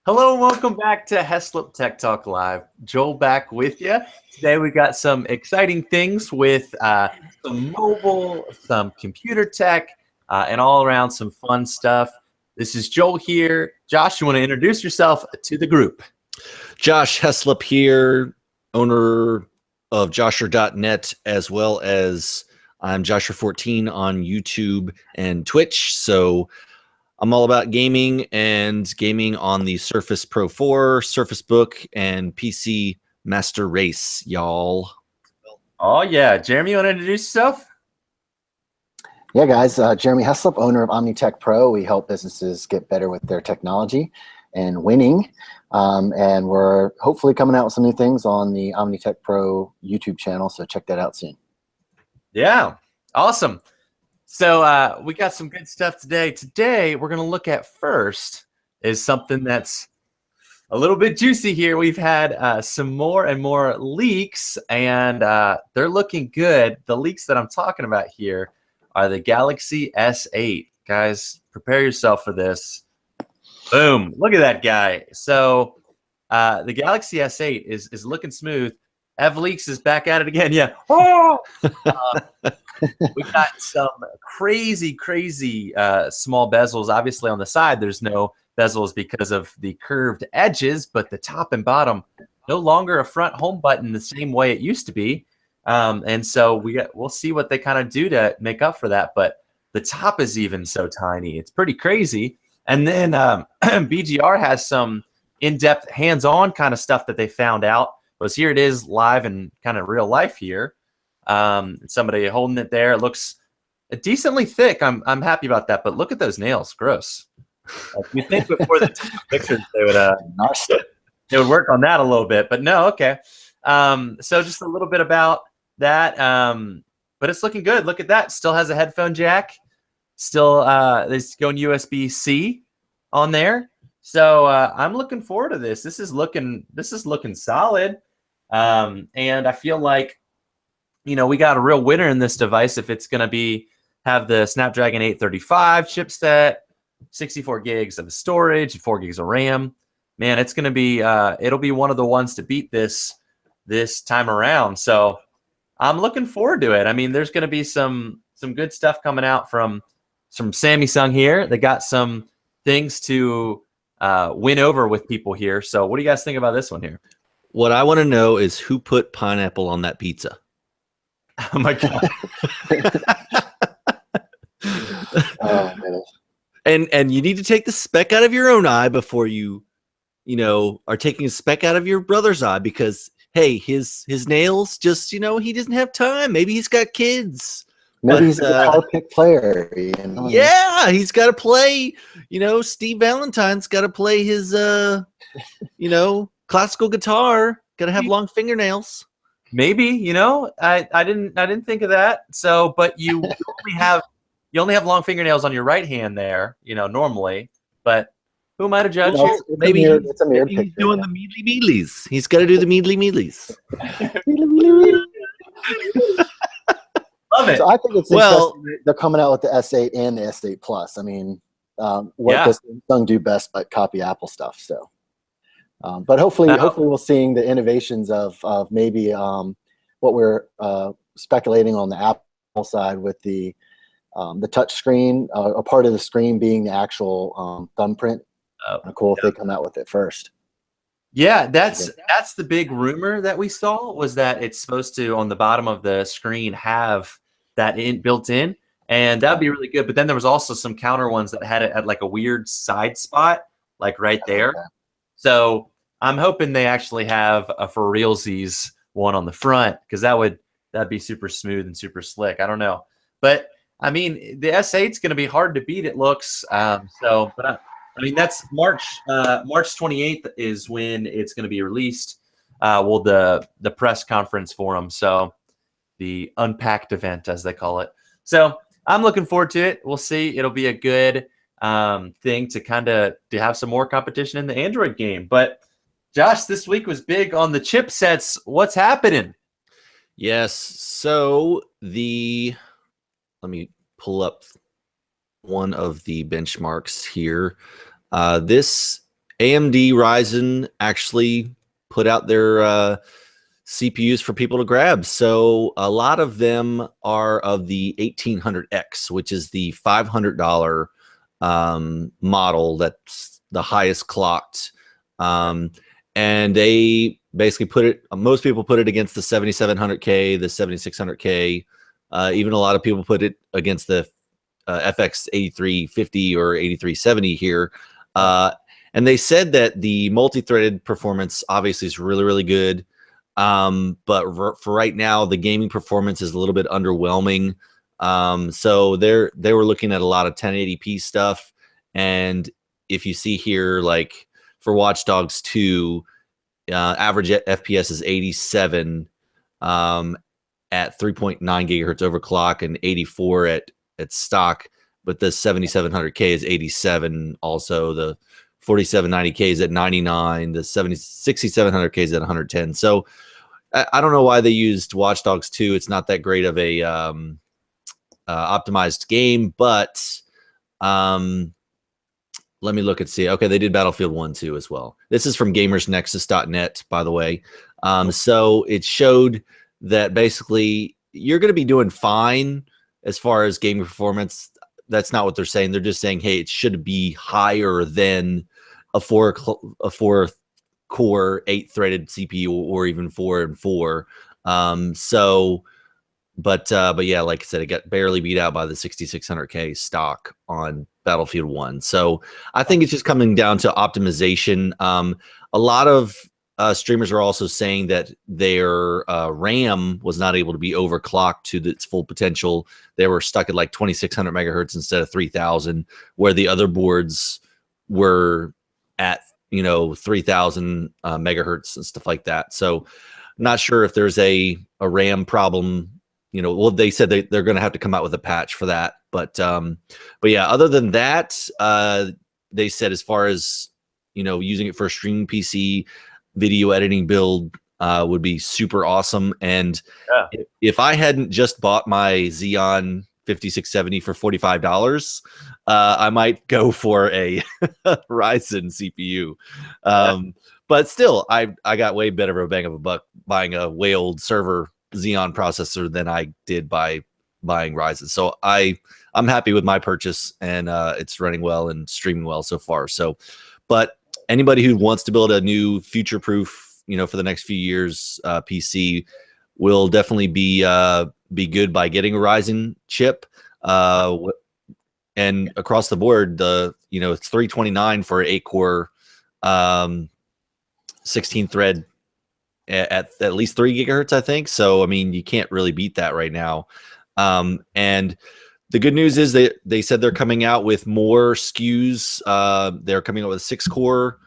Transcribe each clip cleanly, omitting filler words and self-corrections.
Hello and welcome back to Heslop Tech Talk Live. Joel back with you. Today we got some exciting things with some mobile, some computer tech, and all around some fun stuff. This is Joel here. Josh, you want to introduce yourself to the group? Josh Heslop here, owner of Josher.net, as well as I'm Josher14 on YouTube and Twitch. So I'm all about gaming and gaming on the Surface Pro 4, Surface Book, and PC Master Race, y'all. Oh, yeah. Jeremy, you want to introduce yourself? Yeah, guys. Jeremy Heslop, owner of OmniTech Pro. We help businesses get better with their technology and winning. And we're hopefully coming out with some new things on the OmniTech Pro YouTube channel. So check that out soon. Yeah. Awesome. So we got some good stuff today. Today, we're going to look at first is something that's a little bit juicy here. We've had some more and more leaks, and they're looking good. The leaks that I'm talking about here are the Galaxy S8. Guys, prepare yourself for this. Boom. Look at that guy. So the Galaxy S8 is looking smooth. Leaks is back at it again. Yeah. Oh! We got some crazy small bezels. Obviously, on the side, there's no bezels because of the curved edges, but the top and bottom, no longer a front home button the same way it used to be. And so we'll see what they kind of do to make up for that. But the top is even so tiny. It's pretty crazy. And then BGR has some in-depth hands-on kind of stuff that they found out. Because here it is live and kind of real life here. Somebody holding it there. It looks decently thick. I'm happy about that. But look at those nails. Gross. You think before the pictures they would work on that a little bit, but no. Okay. So just a little bit about that. But it's looking good. Look at that. Still has a headphone jack. Still, it's going USB-C on there. So I'm looking forward to this. This is looking solid. And I feel like, you know, we got a real winner in this device if it's going to have the Snapdragon 835 chipset, 64 gigs of storage, 4 gigs of RAM. Man, it's going to be it'll be one of the ones to beat this time around. So I'm looking forward to it. I mean, there's going to be some good stuff coming out from Samsung here. They got some things to win over with people here. So what do you guys think about this one here? What I want to know is who put pineapple on that pizza. Oh my god! Oh, and you need to take the speck out of your own eye before you are taking a speck out of your brother's eye, because hey, his nails just he doesn't have time. Maybe he's got kids. Maybe he's a guitar pick player. Yeah, he's got to play. Steve Valentine's got to play his classical guitar. Got to have long fingernails. Maybe, I didn't think of that. So, but you only have long fingernails on your right hand there, normally. But who am I to judge here? Maybe he's doing the meadly meadlies. He's got to do the meadly meadlies. Love it. So I think it's interesting they're coming out with the S8 and the S8 Plus. I mean, what does Samsung do best but copy Apple stuff? So, but hopefully we'll seeing the innovations of maybe what we're speculating on the Apple side with the touch screen, a part of the screen being the actual thumbprint. Cool if they come out with it first. Yeah, that's the big rumor that we saw, was that it's supposed to, on the bottom of the screen, have that built in, and that'd be really good. But then there was also some counter ones that had it at like a weird side spot, like right there. Okay. So I'm hoping they actually have a for realsies one on the front, because that'd be super smooth and super slick. I don't know, but I mean, the S8's going to be hard to beat. It looks I mean, that's March 28th is when it's going to be released. The press conference for them. So the Unpacked event, as they call it. So I'm looking forward to it. We'll see. It'll be a good thing to have some more competition in the Android game. But Josh, this week was big on the chipsets. What's happening? Yes. So let me pull up one of the benchmarks here. This AMD Ryzen actually put out their CPUs for people to grab. So a lot of them are of the 1800X, which is the $500 model that's the highest clocked. And they basically put it, most people put it against the 7700K, the 7600K. Even a lot of people put it against the FX 8350 or 8370 here. And they said that the multi-threaded performance obviously is really, really good. But for right now, the gaming performance is a little bit underwhelming. So they were looking at a lot of 1080p stuff. And if you see here, like for Watch Dogs 2, average FPS is 87 at 3.9 gigahertz overclock and 84 at stock. But the 7700K is 87 also. The 4790K is at 99. The 6700K is at 110. So I don't know why they used Watch Dogs 2. It's not that great of a optimized game, but let me look and see. Okay, they did Battlefield 1 too as well. This is from gamersnexus.net, by the way. So it showed that basically you're going to be doing fine as far as gaming performance. That's not what they're saying. They're just saying, hey, it should be higher than a four core 8-threaded CPU or even 4 and 4. But yeah, like I said, it got barely beat out by the 6600K stock on Battlefield 1. So I think it's just coming down to optimization. A lot of streamers are also saying that their RAM was not able to be overclocked to its full potential. They were stuck at like 2600 megahertz instead of 3000, where the other boards were at 3000 megahertz and stuff like that. So not sure if there's a RAM problem. Well, they said they're going to have to come out with a patch for that. But yeah, other than that, they said as far as using it for a streaming PC video editing build would be super awesome. And if I hadn't just bought my Xeon 5670 for $45, I might go for a Ryzen CPU. But still, I got way better of a bang of a buck buying a way old server Xeon processor than I did by buying Ryzen. So I'm happy with my purchase, and it's running well and streaming well so far. So, but anybody who wants to build a new future-proof, for the next few years PC will definitely be good by getting a Ryzen chip. And across the board, it's $329 for an 8-core 16-thread at least 3 gigahertz, I think. So, I mean, you can't really beat that right now. And the good news is they said they're coming out with more SKUs. They're coming out with 6-core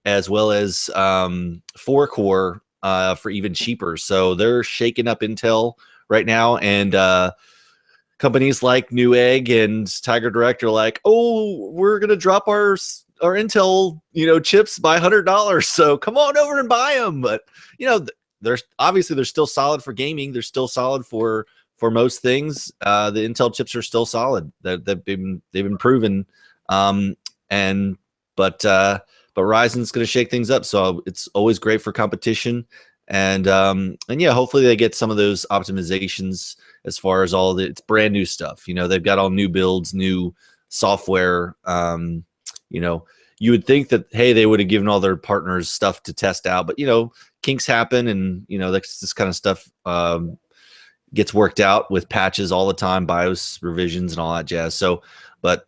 as well as 4-core for even cheaper. So they're shaking up Intel right now. And companies like Newegg and Tiger Direct are like, oh, we're going to drop our Intel, chips by $100. So come on over and buy them. But, they're still solid for gaming. They're still solid for most things. The Intel chips are still solid. They've been proven. But Ryzen's going to shake things up. So it's always great for competition. And yeah, hopefully they get some of those optimizations as far as it's brand new stuff. They've got all new builds, new software. You would think that, hey, they would have given all their partners stuff to test out, but kinks happen, and this kind of stuff gets worked out with patches all the time, BIOS revisions and all that jazz. So, but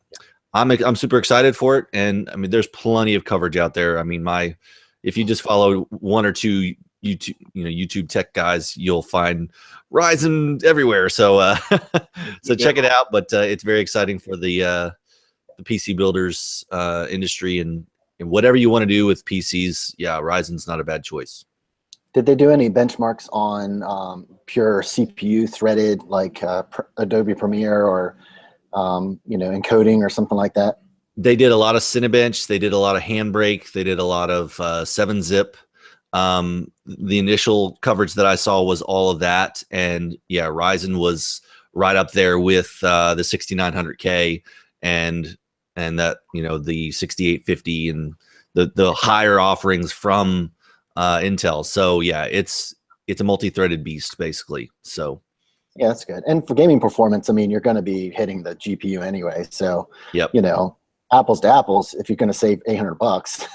I'm super excited for it, and I mean, there's plenty of coverage out there. I mean, if you just follow one or two YouTube tech guys, you'll find Ryzen everywhere. So check it out. But it's very exciting for the PC builders industry, and whatever you want to do with PCs, yeah, Ryzen's not a bad choice. Did they do any benchmarks on pure CPU threaded, like Adobe Premiere or encoding or something like that? They did a lot of Cinebench. They did a lot of Handbrake. They did a lot of 7-zip. The initial coverage that I saw was all of that, and yeah, Ryzen was right up there with the 6900K and that the 6850 and the higher offerings from Intel. So yeah, it's a multi-threaded beast basically. So yeah, that's good. And for gaming performance, I mean, you're going to be hitting the GPU anyway. So, yep. you know, apples to apples, if you're going to save $800,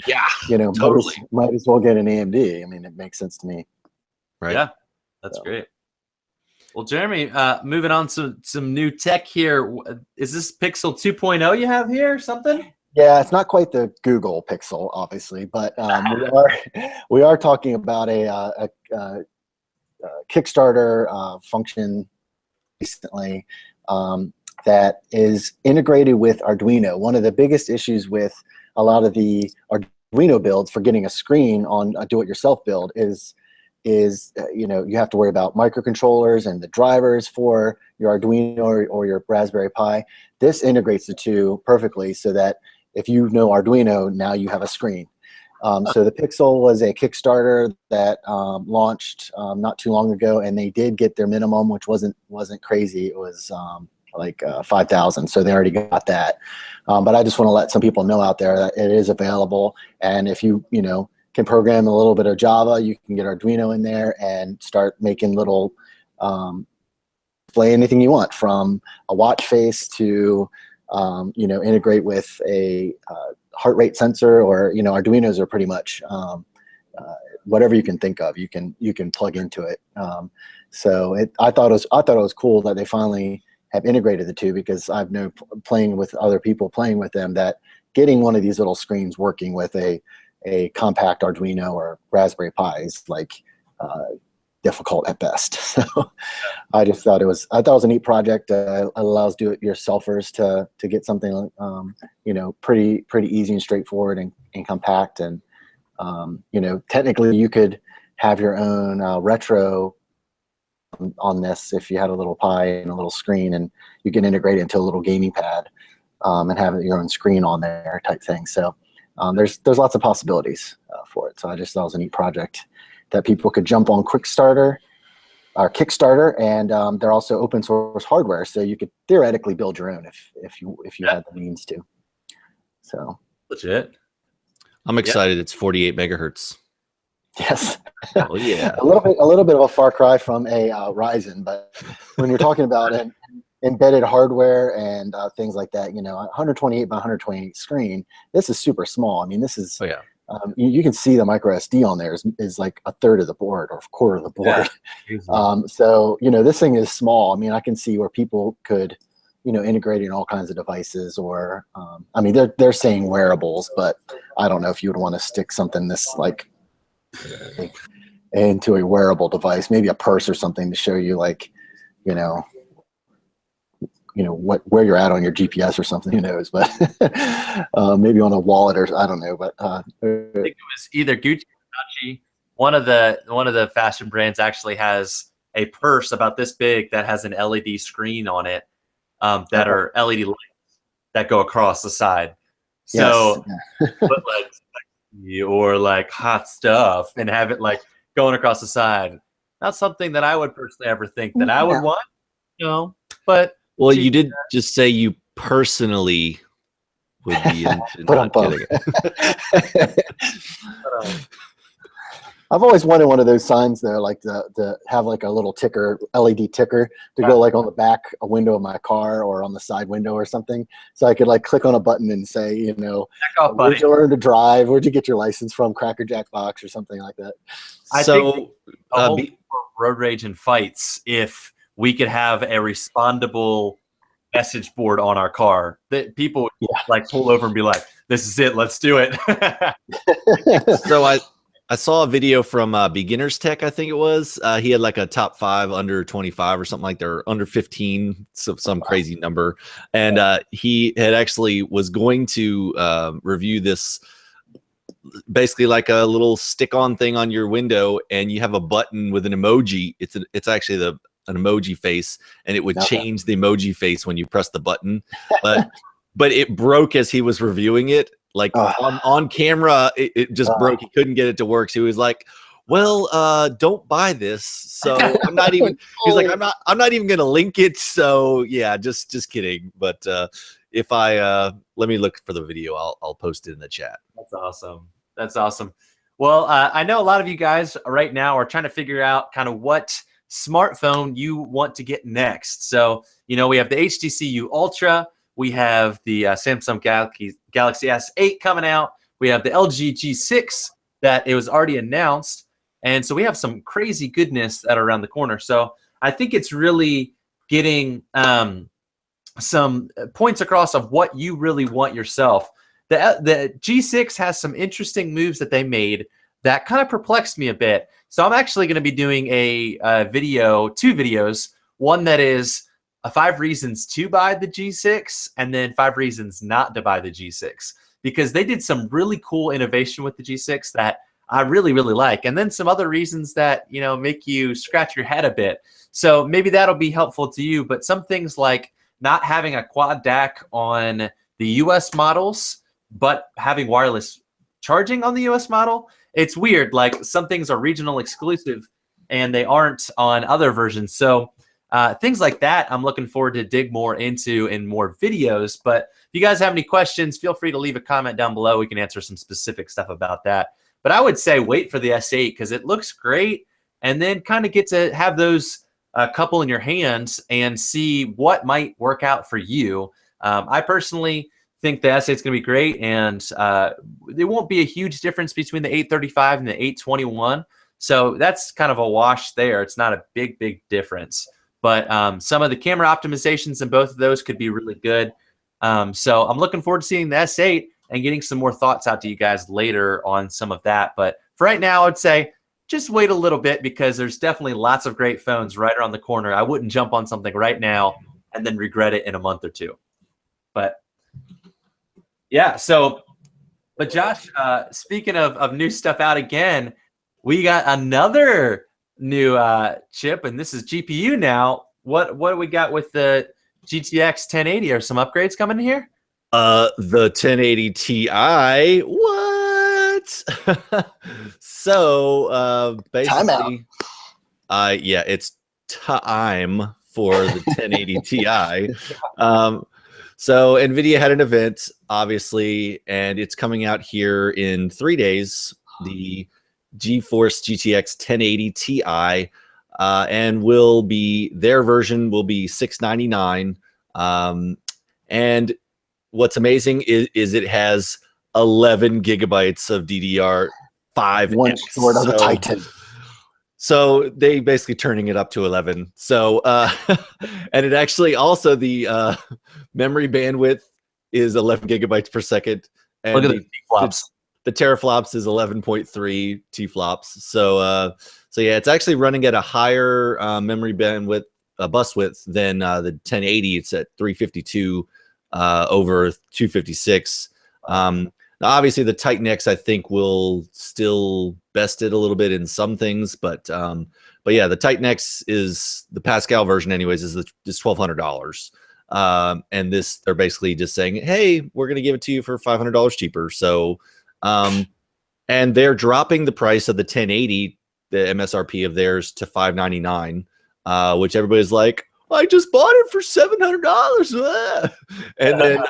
yeah, you know, totally. might as well get an AMD. I mean, it makes sense to me. Right. Yeah, that's great. Well, Jeremy, moving on to some new tech here. Is this Pixel 2.0 you have here or something? Yeah, it's not quite the Google Pixel, obviously, but we are talking about a Kickstarter function recently that is integrated with Arduino. One of the biggest issues with a lot of the Arduino builds for getting a screen on a do-it-yourself build is you know, you have to worry about microcontrollers and the drivers for your Arduino or your Raspberry Pi. This integrates the two perfectly so that if you know Arduino, now you have a screen. So the Pixel was a Kickstarter that launched not too long ago, and they did get their minimum, which wasn't crazy. It was like 5,000, so they already got that. But I just want to let some people know out there that it is available, and if you know, can program a little bit of Java, you can get Arduino in there and start making little display anything you want, from a watch face to you know, integrate with a heart rate sensor, or you know, Arduinos are pretty much whatever you can think of, you can plug into it. So I thought it was cool that they finally have integrated the two, because I've known, playing with other people playing with them, that getting one of these little screens working with a compact Arduino or Raspberry Pi is like difficult at best. So I just thought it was a neat project. Allows do-it-yourselfers to get something you know, pretty easy and straightforward and compact. And you know, technically you could have your own retro on this if you had a little Pi and a little screen, and you can integrate it into a little gaming pad and have your own screen on there type thing. So there's lots of possibilities for it. So I just thought it was a neat project that people could jump on Kickstarter, and they're also open source hardware, so you could theoretically build your own if you had the means to. So legit. I'm excited. It's 48 megahertz. Yes. Oh yeah. a little bit of a far cry from a Ryzen, but when you're talking about embedded hardware and things like that, you know, 128 by 128 screen, this is super small. I mean, this is, oh yeah. You can see the micro SD on there is like a third of the board or a quarter of the board. Yeah. So, you know, this thing is small. I mean, I can see where people could, you know, integrate it in all kinds of devices, or, I mean, they're saying wearables, but I don't know if you would want to stick something this like into a wearable device, maybe a purse or something to show you, like, you know, where you're at on your GPS or something, who knows, but maybe on a wallet, or I don't know, but I think it was either Gucci or Gucci. One of the fashion brands actually has a purse about this big that has an LED screen on it, that are LED lights that go across the side. So yes. put like or like hot stuff and have it like going across the side. Not something that I would personally ever think that I would want, you know, but well, you did just say you personally would be into not getting it. I've always wanted one of those signs there, like to have like a little ticker, LED ticker, to go like on the back a window of my car or on the side window or something, so I could like click on a button and say, you know, where'd you learn to drive? Where'd you get your license from? Cracker Jack box or something like that. I think road rage and fights, if we could have a respondable message board on our car that people would like pull over and be like, "This is it, let's do it." So I saw a video from Beginners Tech, I think it was. He had like a top 5 under 25 or something like that, or under 15, so some crazy number. And he had actually was going to review this, basically like a little stick-on thing on your window, and you have a button with an emoji. It's actually an emoji face, and it would change the emoji face when you press the button. But it broke as he was reviewing it. Like on camera, it just broke. He couldn't get it to work. So he was like, "Well, don't buy this." So I'm not even. He's like, "I'm not even gonna link it." So yeah, just kidding. But if I let me look for the video, I'll post it in the chat. That's awesome. That's awesome. Well, I know a lot of you guys right now are trying to figure out kind of what smartphone you want to get next. So, you know, we have the HTC U Ultra, we have the Samsung Galaxy S8 coming out, we have the LG G6 that it was already announced, and so we have some crazy goodness that are around the corner. So I think it's really getting some points across of what you really want yourself. The G6 has some interesting moves that they made that kind of perplexed me a bit. So I'm actually going to be doing a video, 2 videos. One that is 5 reasons to buy the G6, and then 5 reasons not to buy the G6, because they did some really cool innovation with the G6 that I really, really like. And then some other reasons that, you know, make you scratch your head a bit. So maybe that'll be helpful to you. But some things like not having a quad DAC on the US models, but having wireless charging on the US model, it's weird. Like some things are regional exclusive and they aren't on other versions. So things like that, I'm looking forward to dig more into in more videos. But if you guys have any questions, feel free to leave a comment down below. We can answer some specific stuff about that. But I would say wait for the S8 because it looks great, and then kind of get to have those couple in your hands and see what might work out for you. I personally think the S8 is going to be great, and there won't be a huge difference between the 835 and the 821. So that's kind of a wash there. It's not a big difference. But some of the camera optimizations in both of those could be really good. So I'm looking forward to seeing the S8 and getting some more thoughts out to you guys later on some of that. But for right now, I'd say just wait a little bit because there's definitely lots of great phones right around the corner. I wouldn't jump on something right now and then regret it in a month or two. But yeah, so, but Josh, speaking of new stuff out again, we got another new chip, and this is GPU now. What do we got with the GTX 1080? Are some upgrades coming in here? The 1080 Ti. What? So basically, yeah, it's time for the 1080 Ti. So NVIDIA had an event, obviously, and it's coming out here in 3 days. The GeForce GTX 1080 Ti, and their version will be $699. And what's amazing is it has 11 gigabytes of DDR5. One short of a Titan. So they basically turning it up to 11. So and it actually also the memory bandwidth is 11 gigabytes per second. And look at the flops. The teraflops is 11.3 T-flops. So yeah, it's actually running at a higher memory bandwidth, bus width than the 1080. It's at 352 over 256. Obviously, the Titan X I think will still best it a little bit in some things, but yeah, the Titan X is the Pascal version, anyways, is $1,200. And this they're basically just saying, hey, we're going to give it to you for $500 cheaper. So. And they're dropping the price of the 1080, the MSRP of theirs, to $599, which everybody's like, I just bought it for $700. And then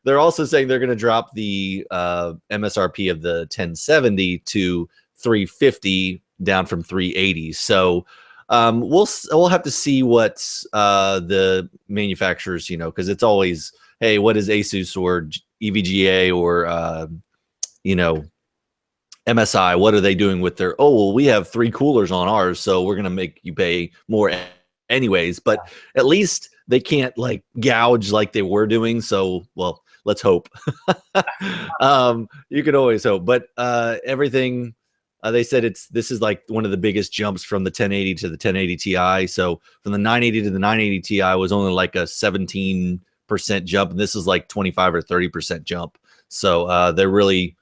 they're also saying they're going to drop the MSRP of the 1070 to $350, down from $380. So we'll have to see what the manufacturers, because it's always, hey, what is Asus or EVGA or MSI, what are they doing with their, well, we have 3 coolers on ours, so we're going to make you pay more anyways. But at least they can't like gouge like they were doing. So, well, let's hope. You can always hope. But everything, they said this is like one of the biggest jumps from the 1080 to the 1080 Ti. So from the 980 to the 980 Ti was only like a 17% jump. And this is like 25 or 30% jump. So they're really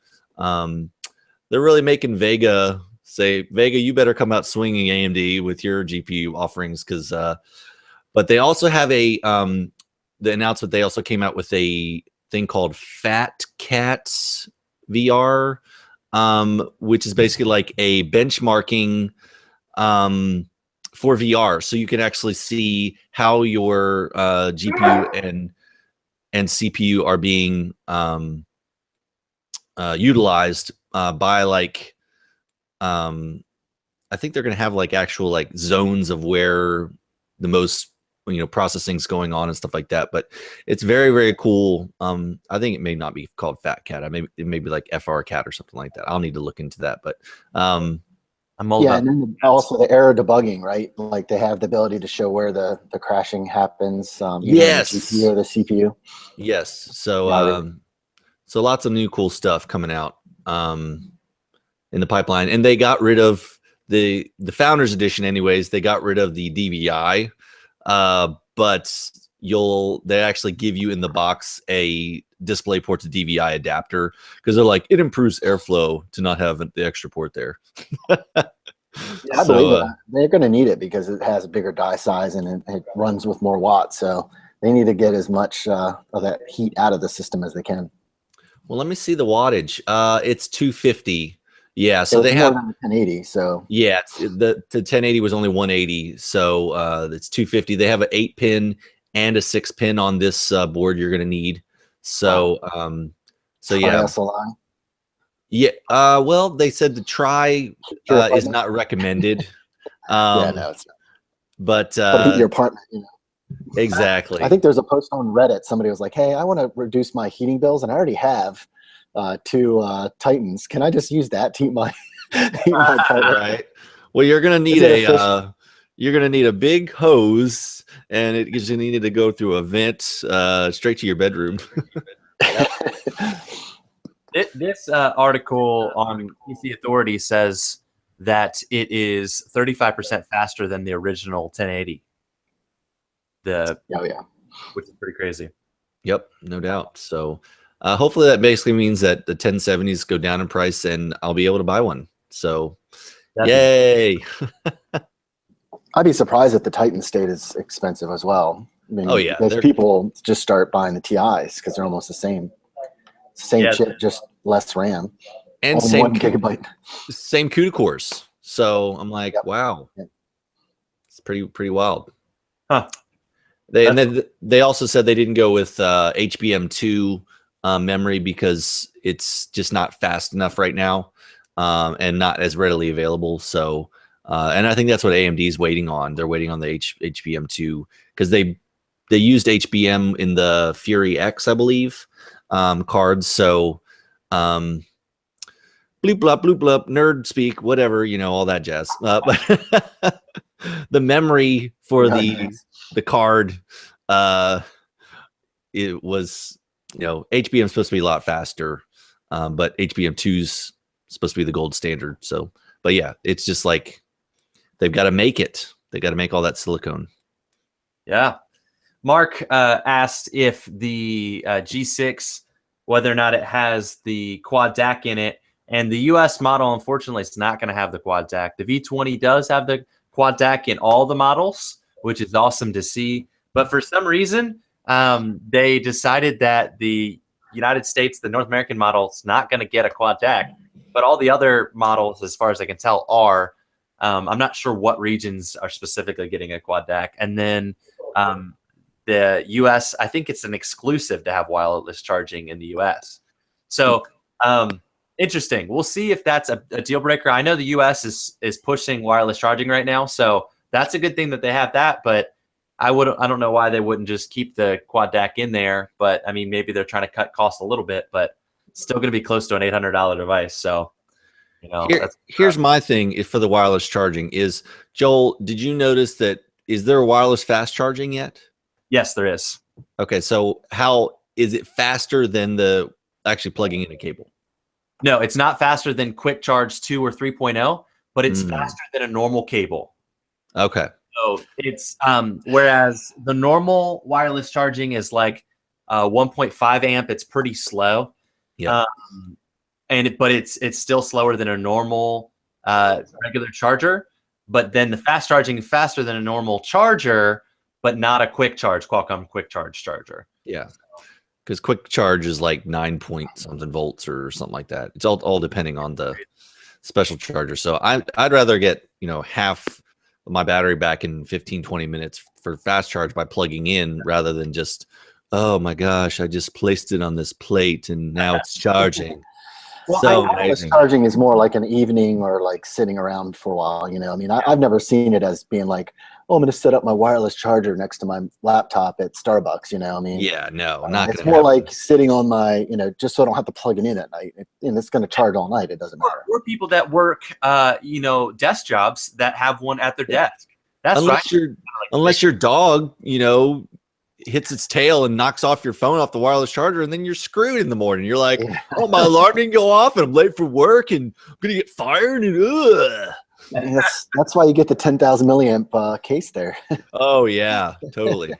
making Vega say, Vega, you better come out swinging, AMD, with your GPU offerings, because but they also have the announcement, they also came out with a thing called Fat Cat VR, which is basically like a benchmarking for VR, so you can actually see how your GPU and CPU are being utilized by like I think they're going to have like actual like zones of where the most processing's going on and stuff like that. But it's very, very cool. I think it may not be called Fat Cat. It may be like FR Cat or something like that. I'll need to look into that. But I'm all yeah, about and then also the error debugging, right? Like they have the ability to show where the crashing happens. Yes. The GPU or the CPU. Yes. So so lots of new cool stuff coming out in the pipeline, and they got rid of the Founders Edition. Anyways, they got rid of the DVI, but they actually give you in the box a DisplayPort to DVI adapter because they're like, it improves airflow to not have the extra port there. Yeah, I believe it. They're going to need it because it has a bigger die size and it runs with more watts. So they need to get as much of that heat out of the system as they can. Well, let me see the wattage. It's 250. Yeah, so they have more than the 1080. So yeah, the 1080 was only 180. So it's 250. They have an 8-pin and a 6-pin on this board. You're going to need. So so yeah. SLI. Yeah. Well, they said the try is not recommended. Yeah, no, it's not. But your apartment, exactly. I think there's a post on Reddit. Somebody was like, "Hey, I want to reduce my heating bills, and I already have 2 Titans. Can I just use that to heat my apartment?" Right. Well, you're gonna need a big hose, and it's gonna need to go through a vent straight to your bedroom. This article on PC Authority says that it is 35% faster than the original 1080. Which is pretty crazy. Yep, no doubt. So hopefully that basically means that the 1070s go down in price and I'll be able to buy one. So yay. I'd be surprised if the Titan stayed as expensive as well. I mean, because people just start buying the TIs because they're almost the same. Same chip, just less RAM. And only same 1 gigabyte. Same CUDA cores. So I'm like, wow. Yep. It's pretty wild. Huh. They also said they didn't go with HBM2 memory because it's just not fast enough right now and not as readily available. So, and I think that's what AMD is waiting on. They're waiting on the HBM2 because they used HBM in the Fury X, I believe, cards. So, bloop blop bloop blop, nerd speak, whatever, all that jazz. But the memory for the card, it was, HBM is supposed to be a lot faster, but HBM2's supposed to be the gold standard. So, but yeah, it's just like they've got to make it. They got to make all that silicone. Yeah. Mark asked if the G6, whether or not it has the quad DAC in it, and the US model, unfortunately, it's not going to have the quad DAC. The V20 does have the quad DAC in all the models, which is awesome to see. But for some reason, they decided that the United States, the North American model, is not going to get a quad DAC. But all the other models, as far as I can tell, are. I'm not sure what regions are specifically getting a quad DAC. And then the US, I think it's an exclusive to have wireless charging in the US. So interesting. We'll see if that's a deal breaker. I know the US is pushing wireless charging right now, so that's a good thing that they have that. But I don't know why they wouldn't just keep the quad DAC in there. But I mean, maybe they're trying to cut costs a little bit, but still going to be close to an $800 device. So here's my thing for the wireless charging is, Joel, did you notice that? Is there a wireless fast charging yet? Yes, there is. Okay, so how is it faster than the actually plugging in a cable? No, it's not faster than Quick Charge 2 or 3.0, but it's faster than a normal cable. Okay. So it's whereas the normal wireless charging is like 1.5 amp, it's pretty slow. Yeah. But it's still slower than a normal regular charger. But then the fast charging is faster than a normal charger, but not a quick charge, Qualcomm quick charge charger. Yeah. Because quick charge is like 9 point something volts or something like that. It's all depending on the special charger. So I'd rather get, half of my battery back in 15, 20 minutes for fast charge by plugging in rather than just oh my gosh, I just placed it on this plate and now it's charging. Well, So wireless charging is more like an evening or like sitting around for a while. You know, I mean, I've never seen it as being like, oh, I'm going to set up my wireless charger next to my laptop at Starbucks. You know, I mean, yeah, no, not it's gonna more happen. like sitting on my, you know, just so I don't have to plug it in at night. And it's going to charge all night. It doesn't matter. Or people that work, you know, desk jobs that have one at their desk. That's unless unless your dog, you know, hits its tail and knocks off your phone off the wireless charger, and then you're screwed in the morning. You're like, oh, my alarm didn't go off, and I'm late for work, and I'm gonna get fired, and That's why you get the 10,000 milliamp case there. Oh yeah, totally.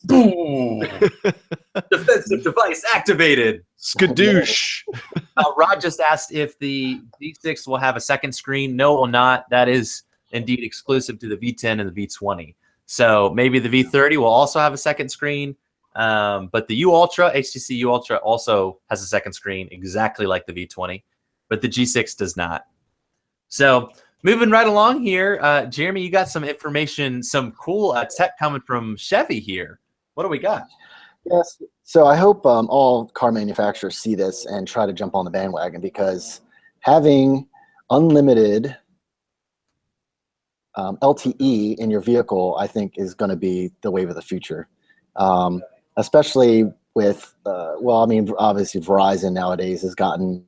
boom, defensive device activated. Skadoosh. Rod just asked if the V6 will have a second screen. No, it will not. That is indeed exclusive to the V10 and the V20. So maybe the V30 will also have a second screen. But the U Ultra, HTC U Ultra, also has a second screen, exactly like the V20. But the G6 does not. So moving right along here, Jeremy, you got some information, some cool tech coming from Chevy here. What do we got? Yes. So I hope all car manufacturers see this and try to jump on the bandwagon, because having unlimited LTE in your vehicle, I think, is going to be the wave of the future, especially with, well, I mean, obviously Verizon nowadays has gotten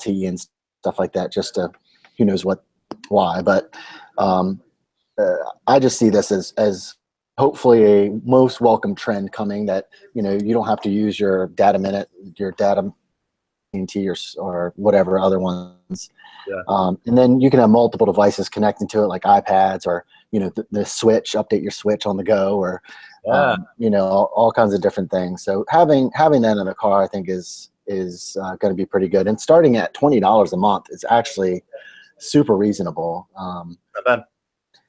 T and stuff like that, just to who knows why. But I just see this as hopefully a most welcome trend coming, that, you know, you don't have to use your data minute, your data AT&T or whatever other ones. Yeah. And then you can have multiple devices connecting to it, like iPads, or, you know, the switch, update your switch on the go, or you know, all kinds of different things. So having that in the car, I think, is going to be pretty good. And starting at $20 a month is actually super reasonable. Not bad.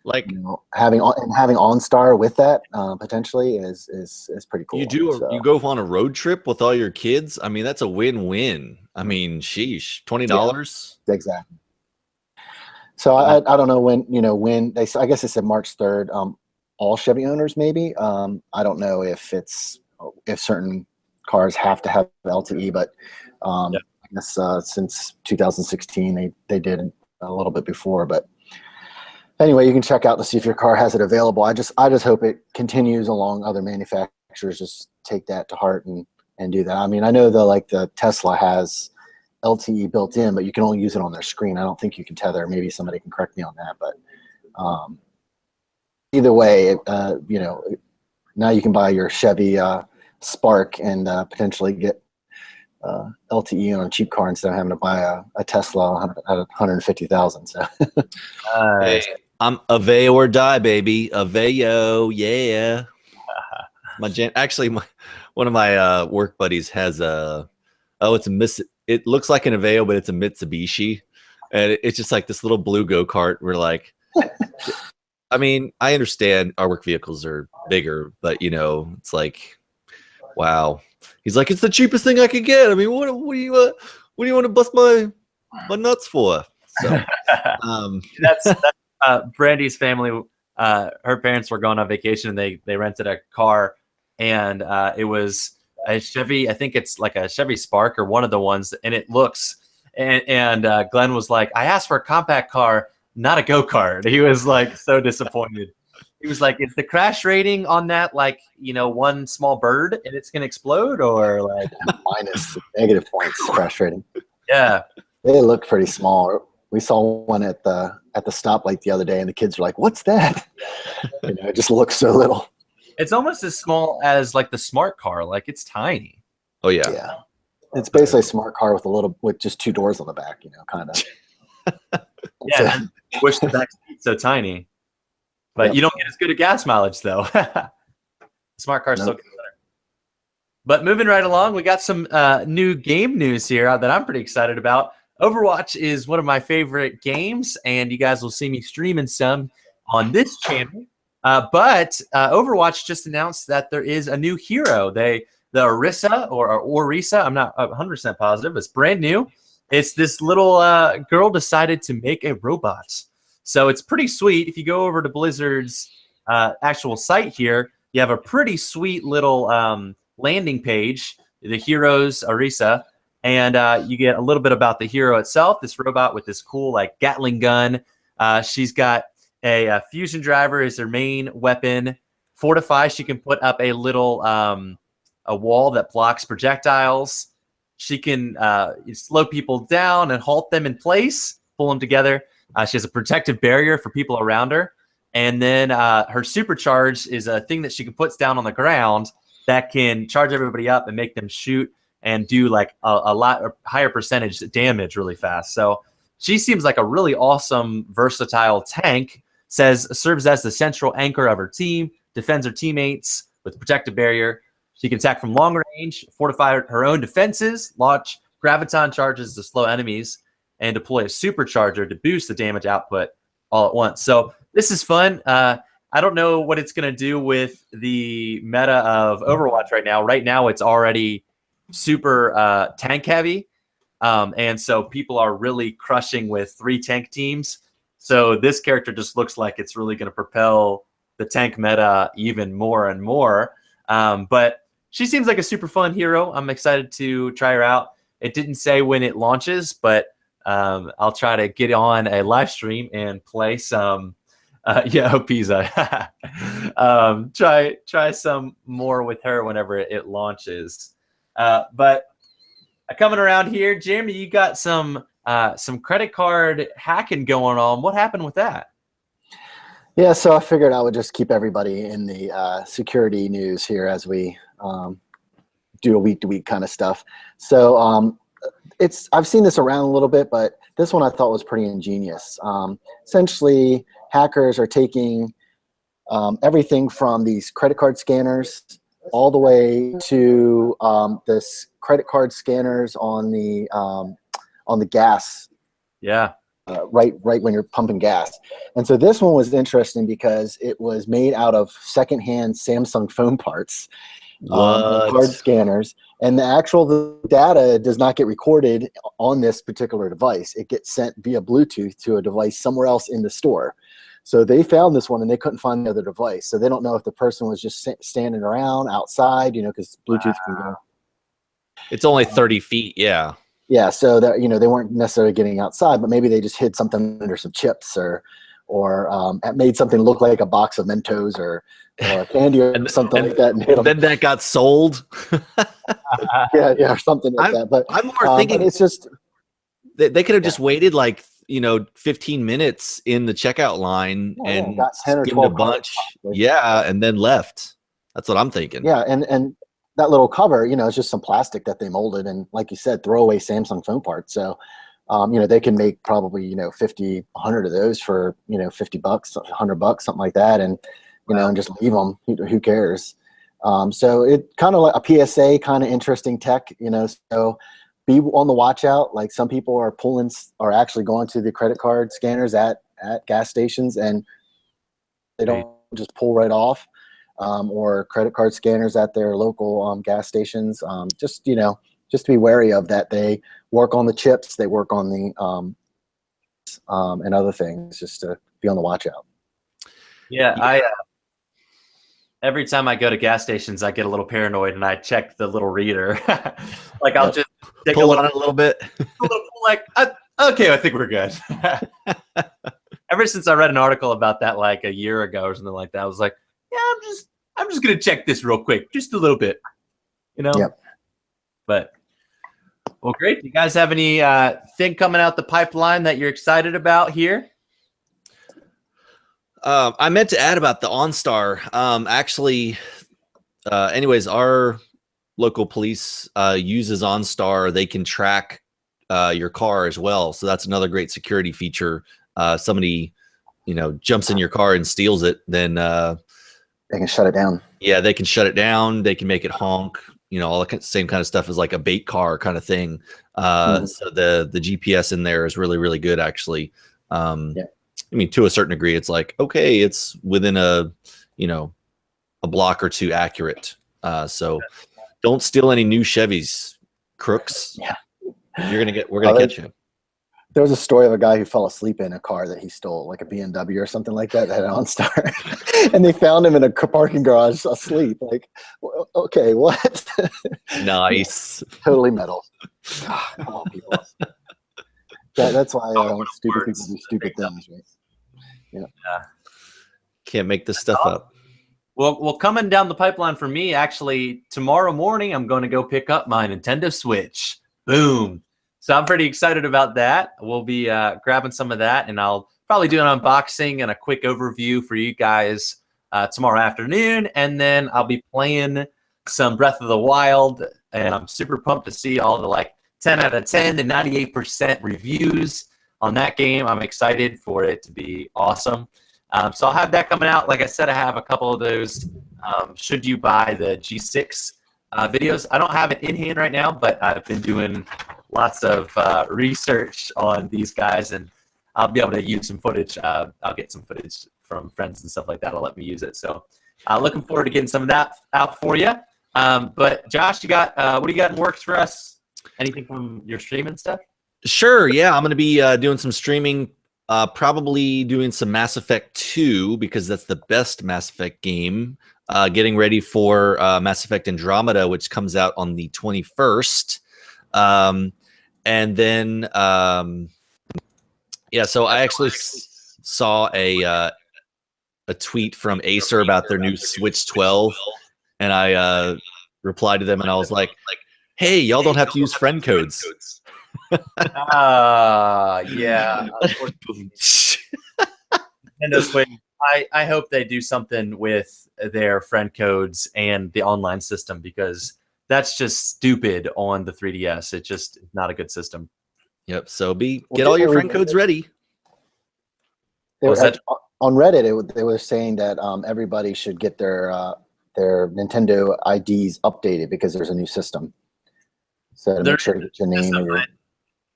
Like, you know, having OnStar with that potentially is pretty cool. You go on a road trip with all your kids. I mean, that's a win-win. I mean, sheesh, $20. Yeah, exactly. So I don't know when they. I guess it said March 3rd. All Chevy owners, maybe. I don't know if certain cars have to have LTE, but I guess since 2016 they did a little bit before, but. Anyway, you can check out to see if your car has it available. I just hope it continues along. Other manufacturers just take that to heart and do that. I mean, I know the Tesla has LTE built in, but you can only use it on their screen. I don't think you can tether. Maybe somebody can correct me on that. But either way, you know, now you can buy your Chevy Spark and potentially get LTE on a cheap car instead of having to buy a Tesla at $150,000. So. Hey, I'm Aveo or die, baby. Aveo, yeah. One of my work buddies has it looks like an Aveo, but it's a Mitsubishi, and it's just like this little blue go-kart. We're like, I mean, I understand our work vehicles are bigger, but, you know, it's like, wow. He's like, it's the cheapest thing I could get. I mean, what do you want to bust my nuts for? So that's Brandy's family. Her parents were going on vacation, and they rented a car, and it was a Chevy. I think it's like a Chevy Spark or one of the ones, and it looks. And Glenn was like, I asked for a compact car, not a go-kart. He was like so disappointed. He was like, is the crash rating on that like, you know, one small bird and it's gonna explode, or like minus negative points crash rating? Yeah, they look pretty small. We saw one at the stoplight the other day, and the kids were like, "What's that?" You know, it just looks so little. It's almost as small as like the smart car. Like, it's tiny. Oh yeah, yeah. It's basically a smart car with just two doors on the back. You know, kind of. Yeah, wish the back seat's so tiny, but you don't get as good a gas mileage though. Smart cars still get better. But moving right along, we got some new game news here that I'm pretty excited about. Overwatch is one of my favorite games, and you guys will see me streaming some on this channel. But Overwatch just announced that there is a new hero. The Orisa or Orisa, I'm not 100% positive. It's brand new. It's this little girl decided to make a robot. So it's pretty sweet. If you go over to Blizzard's actual site here, you have a pretty sweet little landing page, the heroes, Orisa, and you get a little bit about the hero itself, this robot with this cool like Gatling gun. She's got a fusion driver as her main weapon. Fortify, she can put up a little a wall that blocks projectiles. She can slow people down and halt them in place, pull them together. She has a protective barrier for people around her. And then her supercharge is a thing that she can put down on the ground that can charge everybody up and make them shoot and do like a lot higher percentage damage really fast. So she seems like a really awesome, versatile tank. Serves as the central anchor of her team, defends her teammates with protective barrier. She can attack from long range, fortify her own defenses, launch graviton charges to slow enemies, and deploy a supercharger to boost the damage output all at once. So this is fun. I don't know what it's going to do with the meta of Overwatch right now. Right now, it's already super tank heavy. And so people are really crushing with 3 tank teams. So this character just looks like it's really going to propel the tank meta even more and more. But she seems like a super fun hero. I'm excited to try her out. It didn't say when it launches, but I'll try to get on a live stream and play some Pizza. Try some more with her whenever it launches. But coming around here, Jeremy, you got some credit card hacking going on. What happened with that? Yeah, so I figured I would just keep everybody in the security news here as we do a week-to-week kind of stuff. So I've seen this around a little bit, but this one I thought was pretty ingenious. Essentially, hackers are taking everything from these credit card scanners all the way to this credit card scanners on the gas. Yeah. Right when you're pumping gas. And so this one was interesting because it was made out of secondhand Samsung phone parts, card scanners, and the data does not get recorded on this particular device. It gets sent via Bluetooth to a device somewhere else in the store. So they found this one and they couldn't find the other device. So they don't know if the person was just standing around outside, because Bluetooth can go. It's only 30 feet. Yeah. Yeah, so that they weren't necessarily getting outside, but maybe they just hid something under some chips, or made something look like a box of Mentos or candy or something like that, and hit them. Then that got sold. yeah, or something like that. But I'm more thinking it's just they could have just waited 15 minutes in the checkout line and got 10 or 12 a bunch, and then left. That's what I'm thinking. Yeah, and that little cover, it's just some plastic that they molded, and like you said, throwaway Samsung phone parts. So, they can make probably 50, 100 of those for $50, $100, something like that, and and just leave them. Who cares? So it kind of like a PSA, kind of interesting tech. So be on the watch out. Like some people are actually going to the credit card scanners at gas stations, and they don't just pull right off. Or credit card scanners at their local gas stations. Just to be wary of that. They work on the chips, they work on the and other things. Just to be on the watch out. Yeah, I every time I go to gas stations, I get a little paranoid and I check the little reader. Like I'll just take pull on it a little bit. Okay, I think we're good. Ever since I read an article about that like a year ago or something like that, I was like, yeah, I'm just gonna check this real quick, just a little bit, Yep. But well, great. Do you guys have any thing coming out the pipeline that you're excited about here? I meant to add about the OnStar. Anyways, our local police uses OnStar. They can track your car as well, so that's another great security feature. Somebody, jumps in your car and steals it, then. They can shut it down. Yeah, they can shut it down. They can make it honk. All the same kind of stuff as like a bait car kind of thing. So the GPS in there is really, really good, actually. I mean, to a certain degree, it's like, okay, it's within a block or two accurate. So don't steal any new Chevys, crooks. Yeah, We're gonna catch you. There was a story of a guy who fell asleep in a car that he stole, like a BMW or something like that, that had an OnStar, and they found him in a parking garage asleep. Like, okay, what? Nice. Totally metal. God, come on, people. That's why stupid people do stupid things, right? Yeah. Can't make this stuff up. Well, coming down the pipeline for me, actually, tomorrow morning, I'm going to go pick up my Nintendo Switch. Boom. So I'm pretty excited about that. We'll be grabbing some of that, and I'll probably do an unboxing and a quick overview for you guys tomorrow afternoon. And then I'll be playing some Breath of the Wild, and I'm super pumped to see all the like 10 out of 10 and 98% reviews on that game. I'm excited for it to be awesome. So I'll have that coming out. Like I said, I have a couple of those should you buy the G6 videos. I don't have it in hand right now, but I've been doing lots of research on these guys, and I'll be able to use some footage. I'll get some footage from friends and stuff like that. I'll let me use it. So looking forward to getting some of that out for you. But Josh, you got what do you got in works for us? Anything from your streaming stuff? Sure. Yeah, I'm going to be doing some streaming. Probably doing some Mass Effect 2 because that's the best Mass Effect game. Getting ready for Mass Effect Andromeda, which comes out on the 21st. And then, yeah, so I actually saw a tweet from Acer about their new Switch 12, and I replied to them, and I was like, hey, y'all don't have to use friend codes. Yeah. Nintendo Switch. I hope they do something with their friend codes and the online system, because that's just stupid on the 3DS. It just is not a good system. Yep. So get all your friend codes ready. On Reddit, they were saying that everybody should get their Nintendo IDs updated because there's a new system. So to make sure to get your name.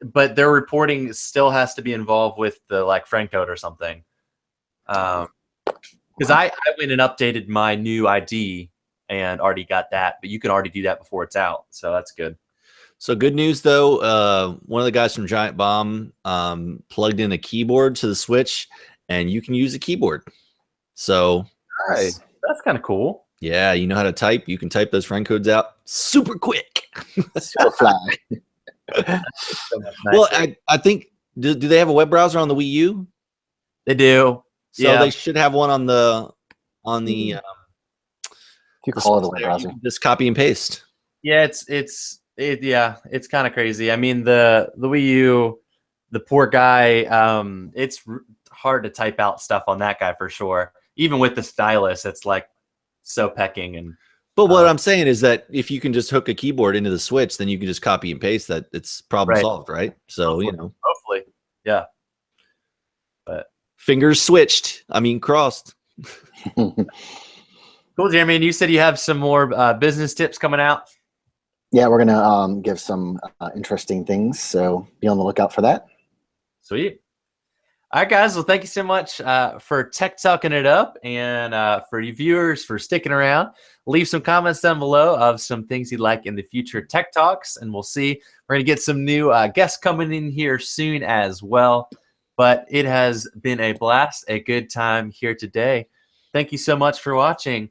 But their reporting still has to be involved with the like friend code or something. Because I went and updated my new ID and already got that, but you can already do that before it's out, so that's good. So good news though, one of the guys from Giant Bomb plugged in a keyboard to the Switch, and you can use a keyboard. So that's kind of cool. Yeah, you know how to type. You can type those friend codes out super quick. Super fly. Well, I think do they have a web browser on the Wii U? They do. So they should have one on the you call it a web browser. Just copy and paste. Yeah, it's kind of crazy. I mean, the Wii U, the poor guy, it's hard to type out stuff on that guy for sure. Even with the stylus, it's like so pecking. And but what I'm saying is that if you can just hook a keyboard into the Switch, then you can just copy and paste that. It's problem solved, right? So hopefully, hopefully, yeah. But fingers switched. I mean, crossed. Cool, Jeremy. And you said you have some more business tips coming out. Yeah, we're gonna give some interesting things, so be on the lookout for that. Sweet. All right, guys. Well, thank you so much for tech talking it up, and for you viewers for sticking around. Leave some comments down below of some things you'd like in the future tech talks, and we'll see. We're gonna get some new guests coming in here soon as well. But it has been a blast, a good time here today. Thank you so much for watching.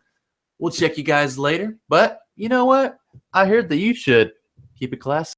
We'll check you guys later. But you know what? I heard that you should keep it classy.